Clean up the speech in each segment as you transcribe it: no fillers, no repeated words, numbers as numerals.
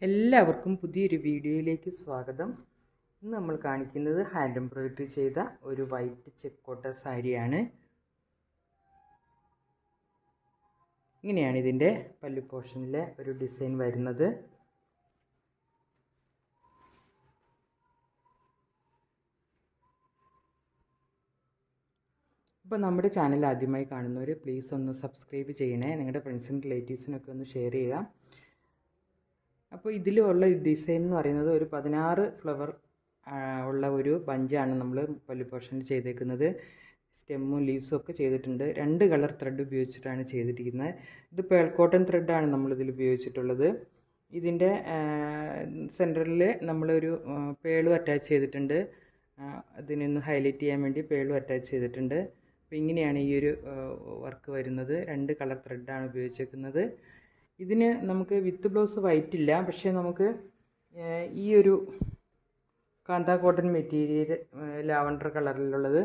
എല്ലാവർക്കും പുതിയൊരു വീഡിയോയിലേക്ക് സ്വാഗതം. ഇന്ന് നമ്മൾ കാണിക്കുന്നത് ഹാൻഡ് എംബ്രോയിഡറി ചെയ്ത ഒരു വൈറ്റ് ചെക്കോട്ട സാരിയാണ്. ഇങ്ങനെയാണ് ഇതിൻ്റെ പല്ലു പോർഷനിലെ ഒരു ഡിസൈൻ വരുന്നത്. അപ്പോൾ നമ്മുടെ ചാനൽ ആദ്യമായി കാണുന്നവർ പ്ലീസ് ഒന്ന് സബ്സ്ക്രൈബ് ചെയ്യണേ. നിങ്ങളുടെ ഫ്രണ്ട്സിനും റിലേറ്റീവ്സിനൊക്കെ ഒന്ന് ഷെയർ ചെയ്യുക. അപ്പോൾ ഇതിലുള്ള ഡിസൈൻ എന്ന് പറയുന്നത് ഒരു 16 ഫ്ലവർ ഉള്ള ഒരു ബഞ്ചാണ് നമ്മൾ പല്ലു പോർഷനിൽ ചെയ്തേക്കുന്നത്. സ്റ്റെമ്മും ലീവ്സും ഒക്കെ ചെയ്തിട്ടുണ്ട്. 2 കളർ ത്രെഡ് ഉപയോഗിച്ചിട്ടാണ് ചെയ്തിരിക്കുന്നത്. ഇത് പേൾ കോട്ടൺ ത്രെഡാണ് നമ്മളിതിൽ ഉപയോഗിച്ചിട്ടുള്ളത്. ഇതിൻ്റെ സെൻറ്ററിൽ നമ്മളൊരു പേളും അറ്റാച്ച് ചെയ്തിട്ടുണ്ട്. അതിനൊന്ന് ഹൈലൈറ്റ് ചെയ്യാൻ വേണ്ടി പേളും അറ്റാച്ച് ചെയ്തിട്ടുണ്ട്. അപ്പോൾ ഇങ്ങനെയാണ് ഈ ഒരു വർക്ക് വരുന്നത്. 2 കളർ ത്രെഡാണ് ഉപയോഗിച്ചിരിക്കുന്നത്. ഇതിന് നമുക്ക് വിത്ത് ബ്ലൗസ് വൈറ്റ് ഇല്ല, പക്ഷേ നമുക്ക് ഈ ഒരു കാന്ത കോട്ടൺ മെറ്റീരിയൽ ലാവണ്ടർ കളറിലുള്ളത്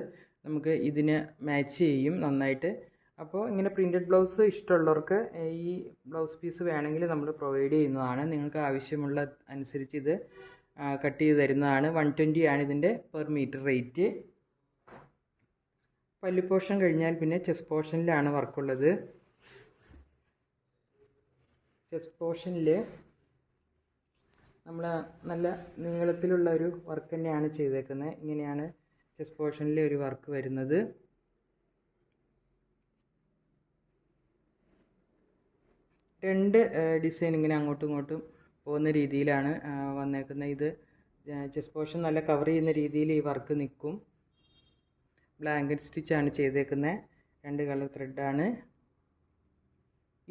നമുക്ക് ഇതിന് മാച്ച് ചെയ്യും നന്നായിട്ട്. അപ്പോൾ ഇങ്ങനെ പ്രിൻറ്റഡ് ബ്ലൗസ് ഇഷ്ടമുള്ളവർക്ക് ഈ ബ്ലൗസ് പീസ് വേണമെങ്കിൽ നമ്മൾ പ്രൊവൈഡ് ചെയ്യുന്നതാണ്. നിങ്ങൾക്ക് ആവശ്യമുള്ള അനുസരിച്ച് ഇത് കട്ട് ചെയ്ത് തരുന്നതാണ്. 120 ആണ് ഇതിൻ്റെ പെർ മീറ്റർ റേറ്റ്. പല്ലു പോർഷൻ കഴിഞ്ഞാൽ പിന്നെ ചെസ്റ്റ് പോർഷനിലാണ് വർക്കുള്ളത്. ചെസ്റ്റ് പോർഷനിൽ നമ്മൾ നല്ല നീളത്തിലുള്ള ഒരു വർക്ക് തന്നെയാണ് ചെയ്തേക്കുന്നത്. ഇങ്ങനെയാണ് ചെസ്റ്റ് പോർഷനിലെ ഒരു വർക്ക് വരുന്നത്. രണ്ട് ഡിസൈൻ ഇങ്ങനെ അങ്ങോട്ടും ഇങ്ങോട്ടും പോകുന്ന രീതിയിലാണ് വന്നേക്കുന്നത്. ഇത് ചെസ്റ്റ് പോർഷൻ നല്ല കവർ ചെയ്യുന്ന രീതിയിൽ ഈ വർക്ക് നിൽക്കും. ബ്ലാങ്കറ്റ് സ്റ്റിച്ചാണ് ചെയ്തേക്കുന്നത്. 2 കളർ ത്രെഡാണ്.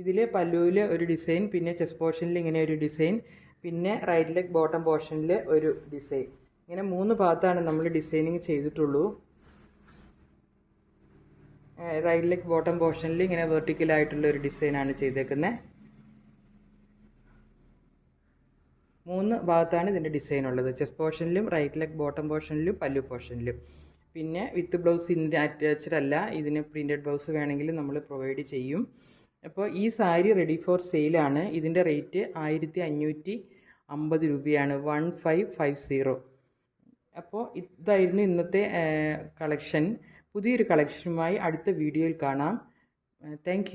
ഇതിൽ പല്ലുവിൽ ഒരു ഡിസൈൻ, പിന്നെ ചെസ്റ്റ് പോർഷനിൽ ഇങ്ങനെ ഒരു ഡിസൈൻ, പിന്നെ റൈറ്റ് ലെഗ് ബോട്ടം പോർഷനിൽ ഒരു ഡിസൈൻ. ഇങ്ങനെ 3 ഭാഗത്താണ് നമ്മൾ ഡിസൈനിങ് ചെയ്തിട്ടുള്ളൂ. റൈറ്റ് ലെഗ് ബോട്ടം പോർഷനിൽ ഇങ്ങനെ വെർട്ടിക്കലായിട്ടുള്ള ഒരു ഡിസൈനാണ് ചെയ്തേക്കുന്നത്. 3 ഭാഗത്താണ് ഇതിൻ്റെ ഡിസൈൻ ഉള്ളത്. ചെസ്റ്റ് പോർഷനിലും റൈറ്റ് ലെഗ് ബോട്ടം പോർഷനിലും പല്ലു പോർഷനിലും. പിന്നെ വിത്ത് ബ്ലൗസ് ഇതിൻ്റെ അറ്റാച്ച്ഡ് അല്ല. ഇതിന് പ്രിൻറ്റഡ് ബ്ലൗസ് വേണമെങ്കിൽ നമ്മൾ പ്രൊവൈഡ് ചെയ്യും. അപ്പോൾ ഈ സാരി റെഡി ഫോർ സെയിലാണ്. ഇതിൻ്റെ റേറ്റ് 1550 രൂപയാണ്. 1550. അപ്പോൾ ഇതായിരുന്നു ഇന്നത്തെ കളക്ഷൻ. പുതിയൊരു കളക്ഷനുമായി അടുത്ത വീഡിയോയിൽ കാണാം. താങ്ക്